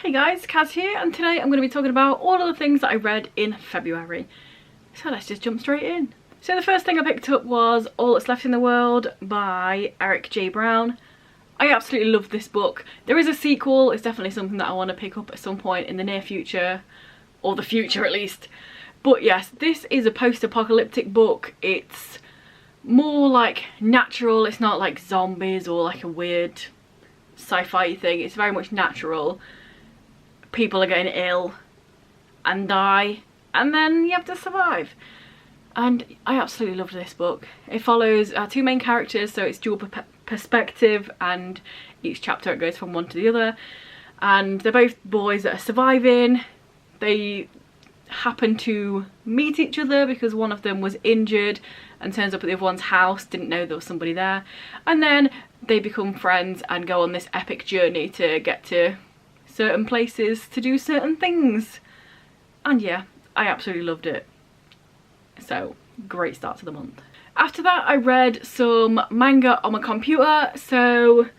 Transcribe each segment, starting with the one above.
Hey guys, Kaz here, and today I'm going to be talking about all of the things that I read in February. So let's just jump straight in. So the first thing I picked up was All That's Left in the World by Eric J. Brown. I absolutely love this book. There is a sequel. It's definitely something that I want to pick up at some point in the near future, or the future at least. But yes, this is a post-apocalyptic book. It's more like natural. It's not like zombies or like a weird sci-fi thing. It's very much natural. People are getting ill and die, and then you have to survive. And I absolutely loved this book. It follows our two main characters, so it's dual perspective, and each chapter it goes from one to the other. And they're both boys that are surviving. They happen to meet each other because one of them was injured and turns up at the other one's house, didn't know there was somebody there. And then they become friends and go on this epic journey to get to certain places to do certain things. And yeah, I absolutely loved it. So, great start to the month. After that, I read some manga on my computer. So,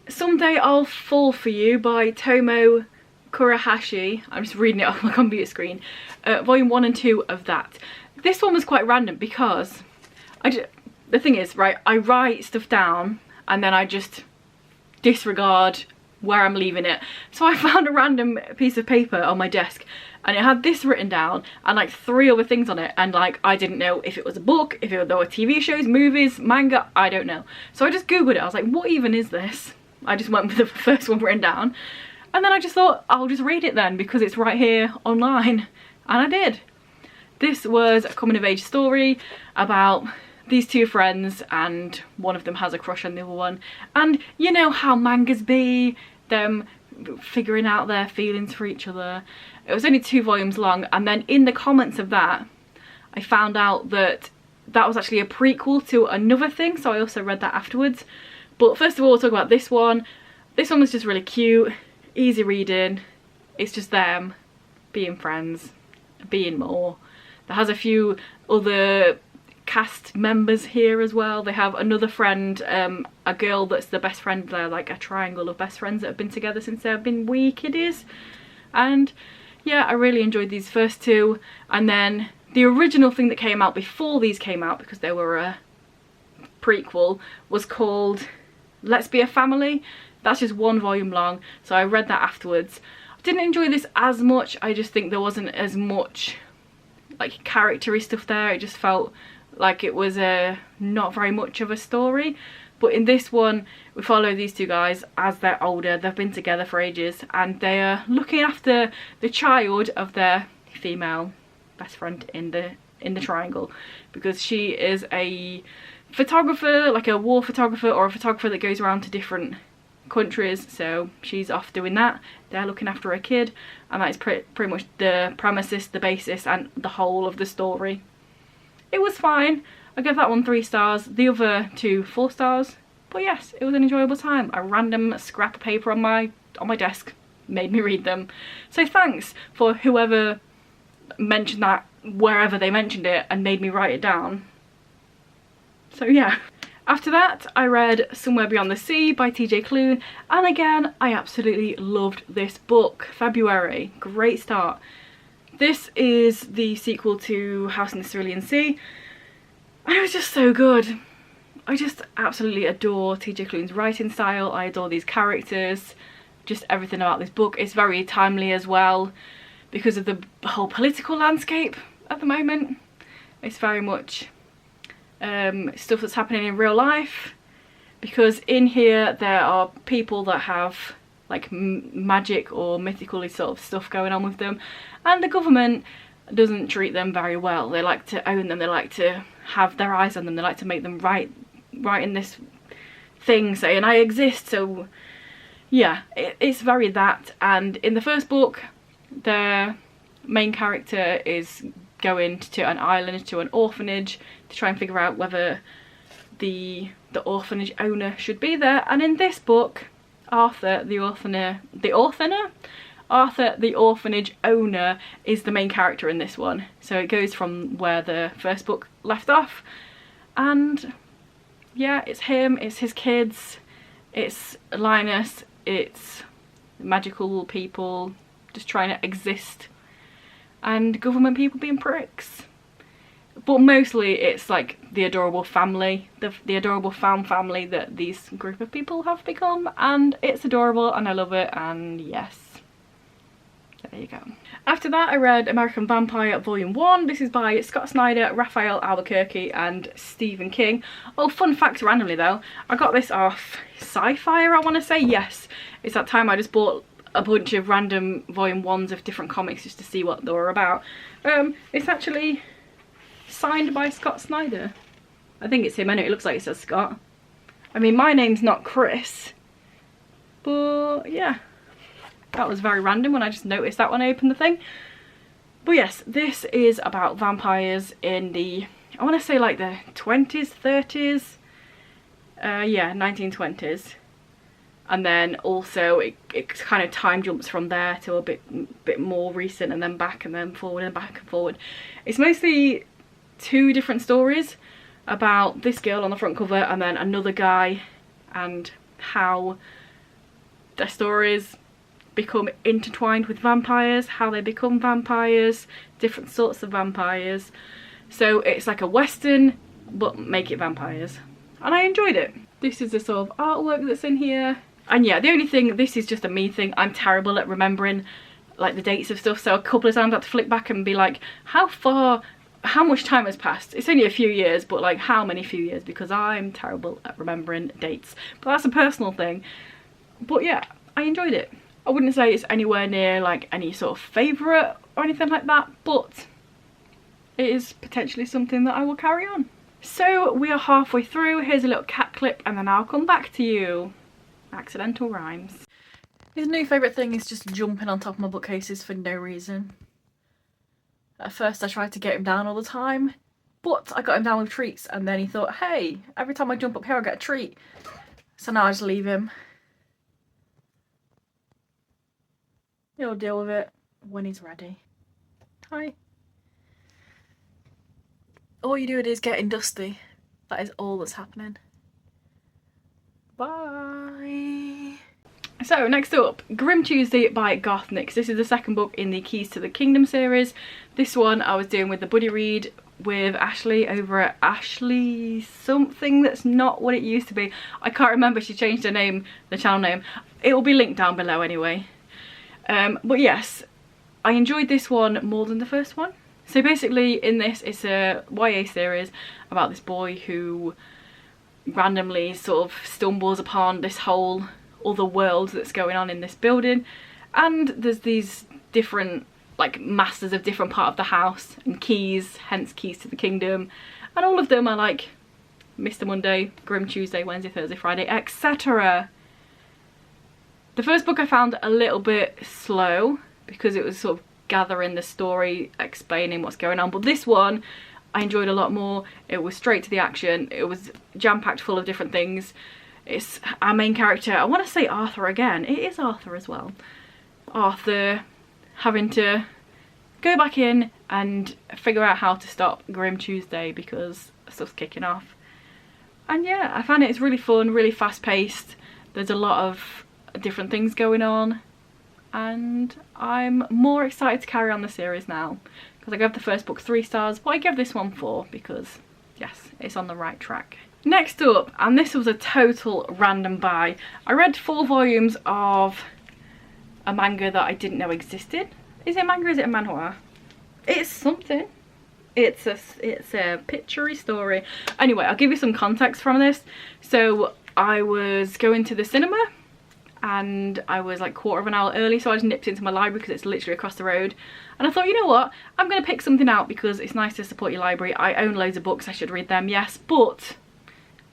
Someday I'll Fall For You by Tomo Kurahashi. I'm just reading it off my computer screen. Volume 1 and 2 of that. This one was quite random because the thing is, right, I write stuff down and then I just disregard where I'm leaving it. So I found a random piece of paper on my desk and it had this written down and like 3 other things on it, and like I didn't know if it was a book, if there were TV shows, movies, manga, I don't know. So I just googled it. I was like, what even is this? I just went with the first one written down, and then I just thought I'll just read it then because it's right here online, and I did. This was a coming of age story about these two friends, and one of them has a crush on the other one, and you know how mangas be, them figuring out their feelings for each other. It was only 2 volumes long, and then in the comments of that I found out that that was actually a prequel to another thing, so I also read that afterwards. But first of all, we'll talk about this one. This one was just really cute, easy reading. It's just them being friends, being more. There has a few other cast members here as well. They have another friend, a girl that's the best friend. They're like a triangle of best friends that have been together since they've been wee kiddies. And yeah, I really enjoyed these first 2. And then the original thing that came out before these came out, because they were a prequel, was called Let's Be a Family. That's just 1 volume long, so I read that afterwards. I didn't enjoy this as much. I just think there wasn't as much like character-y stuff there. It just felt like it was not very much of a story. But in this one, we follow these 2 guys as they're older. They've been together for ages, and they are looking after the child of their female best friend in the triangle, because she is a photographer, like a war photographer, or a photographer that goes around to different countries. So she's off doing that. They're looking after a kid, and that is pretty much the premises, the basis, and the whole of the story. It was fine. I gave that one 3 stars, the other 2 4 stars. But yes, it was an enjoyable time. A random scrap of paper on my desk made me read them. So thanks for whoever mentioned that wherever they mentioned it and made me write it down. So yeah. After that, I read Somewhere Beyond the Sea by TJ Klune, and again, I absolutely loved this book. February, great start. This is the sequel to House in the Cerulean Sea, and it was just so good. I just absolutely adore TJ Klune's writing style. I adore these characters, just everything about this book. It's very timely as well because of the whole political landscape at the moment. It's very much stuff that's happening in real life, because in here there are people that have like magic or mythical sort of stuff going on with them, and the government doesn't treat them very well. They like to own them, they like to have their eyes on them, they like to make them write in this thing saying I exist. So yeah, it's very that. And in the first book, the main character is going to an island, to an orphanage, to try and figure out whether the orphanage owner should be there. And in this book, Arthur, the orphanage owner, is the main character in this one. So it goes from where the first book left off, and yeah, it's him, it's his kids, it's Linus, it's magical people just trying to exist, and government people being pricks. But mostly it's like the adorable family, the adorable found family that these group of people have become, and it's adorable and I love it, and yes, there you go. After that I read American Vampire Volume 1. This is by Scott Snyder, Raphael Albuquerque and Stephen King. Oh, fun fact randomly though, I got this off Sci-Fi, I want to say. Yes, it's that time I just bought a bunch of random Volume 1s of different comics just to see what they were about. It's actually signed by Scott Snyder. I think it's him, anyway. It looks like it says Scott. I mean, my name's not Chris, but yeah. That was very random when I just noticed that when I opened the thing. But yes, this is about vampires in the, I want to say like the 20s, 30s. Yeah, 1920s. And then also it kind of time jumps from there to a bit more recent, and then back and then forward and back and forward. It's mostly 2 different stories about this girl on the front cover and then another guy, and how their stories become intertwined with vampires, how they become vampires, different sorts of vampires. So it's like a western, but make it vampires. And I enjoyed it. This is the sort of artwork that's in here. And yeah, the only thing, this is just a me thing, I'm terrible at remembering like the dates of stuff, so a couple of times I had to flick back and be like, how much time has passed? It's only a few years, but like how many few years, because I'm terrible at remembering dates. But that's a personal thing. But yeah, I enjoyed it. I wouldn't say it's anywhere near like any sort of favourite or anything like that, but it is potentially something that I will carry on. So we are halfway through. Here's a little cat clip and then I'll come back to you. Accidental rhymes. His new favourite thing is just jumping on top of my bookcases for no reason. At first I tried to get him down all the time, but I got him down with treats, and then he thought, hey, every time I jump up here I get a treat. So now I just leave him. He'll deal with it when he's ready. Hi. All you do is getting dusty. That is all that's happening. Bye. So next up, Grim Tuesday by Garth Nix. This is the second book in the Keys to the Kingdom series. This one I was doing with the buddy read with Ashley over at Ashley something that's not what it used to be. I can't remember, she changed her name, the channel name. It will be linked down below anyway. But yes, I enjoyed this one more than the first one. So basically in this, it's a YA series about this boy who randomly sort of stumbles upon this whole other world that's going on in this building, and there's these different like masters of different part of the house and keys, hence Keys to the Kingdom, and all of them are like Mr. Monday, Grim Tuesday, Wednesday, Thursday, Friday, etc. The first book I found a little bit slow because it was sort of gathering the story, explaining what's going on, but this one I enjoyed a lot more. It was straight to the action, it was jam-packed full of different things. It's our main character, I want to say Arthur again, it is Arthur as well. Arthur having to go back in and figure out how to stop Grim Tuesday because stuff's kicking off. And yeah, I found it's really fun, really fast paced, there's a lot of different things going on, and I'm more excited to carry on the series now because I gave the first book 3 stars, but I gave this one 4 because yes, it's on the right track. Next up, and this was a total random buy, I read 4 volumes of a manga that I didn't know existed. Is it a manga or is it a manhwa? It's something. It's a picture-y story. Anyway, I'll give you some context from this. So I was going to the cinema and I was like quarter of an hour early, so I just nipped into my library because it's literally across the road. And I thought, you know what, I'm going to pick something out because it's nice to support your library. I own loads of books, I should read them, yes, but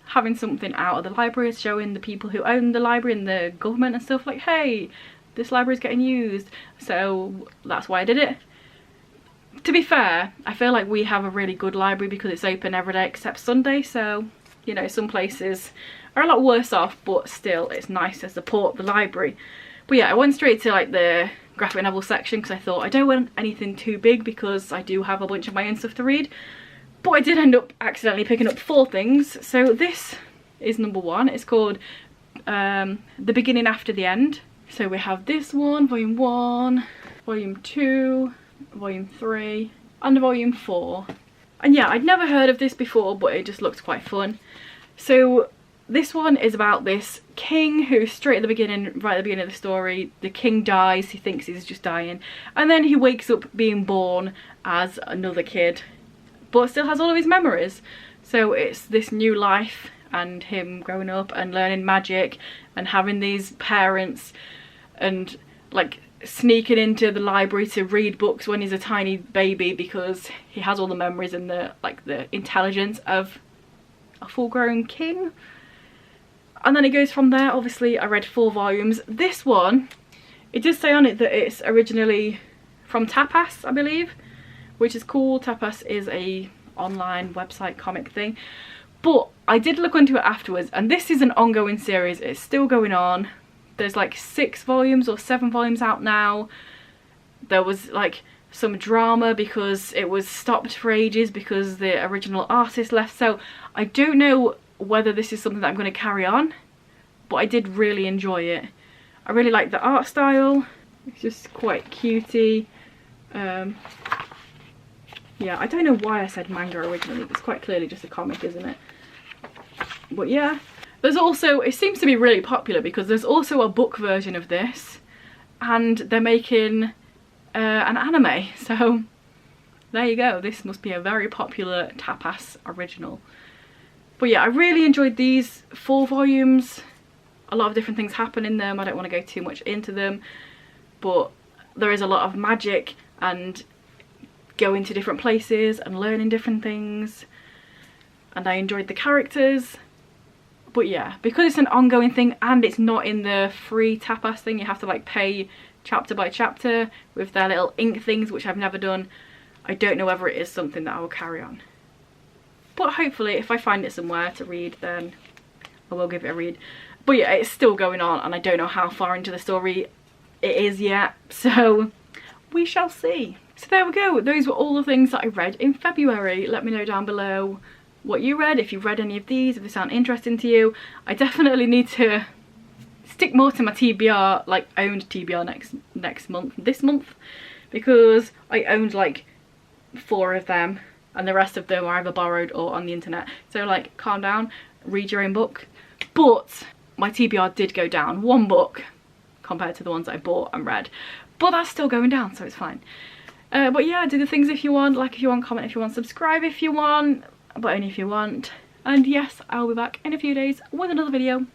having something out of the library is showing the people who own the library and the government and stuff like, hey, this library is getting used. So that's why I did it. To be fair, I feel like we have a really good library because it's open every day except Sunday, so you know, some places are a lot worse off, but still it's nice to support the library. But yeah, I went straight to like the graphic novel section because I thought I don't want anything too big because I do have a bunch of my own stuff to read. But I did end up accidentally picking up 4 things. So this is number 1. It's called The Beginning After the End. So we have this one, volume 1, volume 2, volume 3 and volume 4. And yeah, I'd never heard of this before, but it just looked quite fun. So this one is about this king who, straight at the beginning, right at the beginning of the story, the king dies, he thinks he's just dying, and then he wakes up being born as another kid, but still has all of his memories. So it's this new life and him growing up and learning magic and having these parents and like sneaking into the library to read books when he's a tiny baby because he has all the memories and the intelligence of a full-grown king. And then it goes from there. Obviously I read 4 volumes. This one, it does say on it that it's originally from Tapas, I believe, which is cool. Tapas is a online website comic thing, but I did look into it afterwards, and this is an ongoing series. It's still going on. There's like 6 volumes or 7 volumes out now. There was like some drama because it was stopped for ages because the original artist left, so I don't know whether this is something that I'm going to carry on, but I did really enjoy it. I really like the art style. It's just quite cutey. Yeah, I don't know why I said manga originally. It's quite clearly just a comic, isn't it? But yeah. There's also, it seems to be really popular because there's also a book version of this, and they're making an anime. So there you go. This must be a very popular Tapas original. But yeah, I really enjoyed these 4 volumes. A lot of different things happen in them. I don't want to go too much into them, but there is a lot of magic and going to different places and learning different things, and I enjoyed the characters. But yeah, because it's an ongoing thing and it's not in the free Tapas thing, you have to like pay chapter by chapter with their little ink things, which I've never done. I don't know whether it is something that I will carry on, but hopefully if I find it somewhere to read, then I will give it a read. But yeah, it's still going on and I don't know how far into the story it is yet, so we shall see. So there we go, those were all the things that I read in February. Let me know down below what you read, if you've read any of these, if they sound interesting to you. I definitely need to stick more to my TBR, like owned TBR this month, because I owned like 4 of them and the rest of them are either borrowed or on the internet. So like, calm down, read your own book. But my TBR did go down 1 book compared to the ones I bought and read, but that's still going down, so it's fine. But yeah, do the things if you want, like if you want, comment if you want, subscribe if you want, but only if you want. And yes, I'll be back in a few days with another video.